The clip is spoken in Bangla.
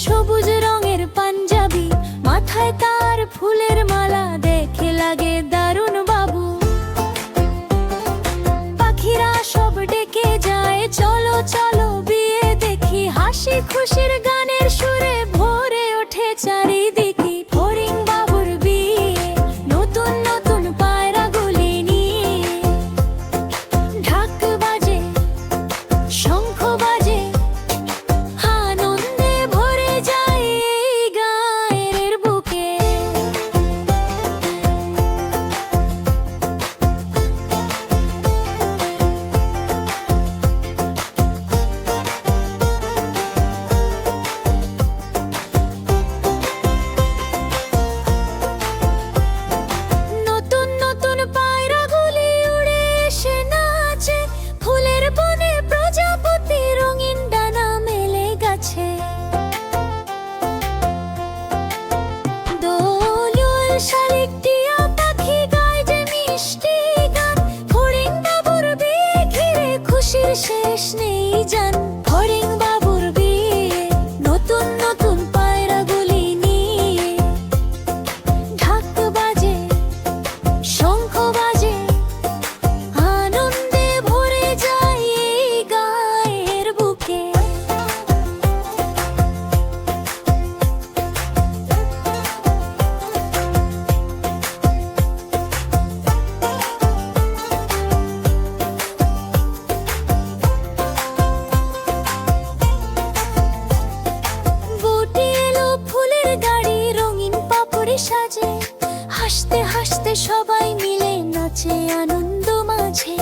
সবুজ রঙের পাঞ্জাবি, মাথায় তার ফুলের মালা, দেখে লাগে দারুণ বাবু। পাখিরা সব ডেকে যায়, চলো চলো বিয়ে দেখি, হাসি খুশির গানের সুরে ভরে ওঠে চারিদিকে। ফড়িং বাবুর বিয়ে, নতুন নতুন পায়রাগুলি নিয়ে, ঢাক বাজে, শঙ্খ বাজে, আনন্দে ভরে যায় এই গায়ের বুকে। নতুন নতুন পায়রাগুলি উড়ে এসে নাচে, ফুলের বনে প্রজাপতি রঙিন ডানা মেলে গাছে। দোলুল শালিক টিয়া পাখি গায় যে মিষ্টি গান, ফড়িং বাবুর বিয়ে ঘিরে খুশির শেষ নেই জান। ফড়িং বাবুর বিয়ে, নতুন নতুন পায়রাগুলি নিয়ে, ঢাক বাজে, শঙ্খ বাজে, আনন্দে ভরে যায় এই গায়ের বুকে। বুটি এলো ফুলের গাড়ি, রঙিন পাপড়ি সাজে, হাসতে হাসতে সবাই মিলে নাচে আনন্দ মাঝে।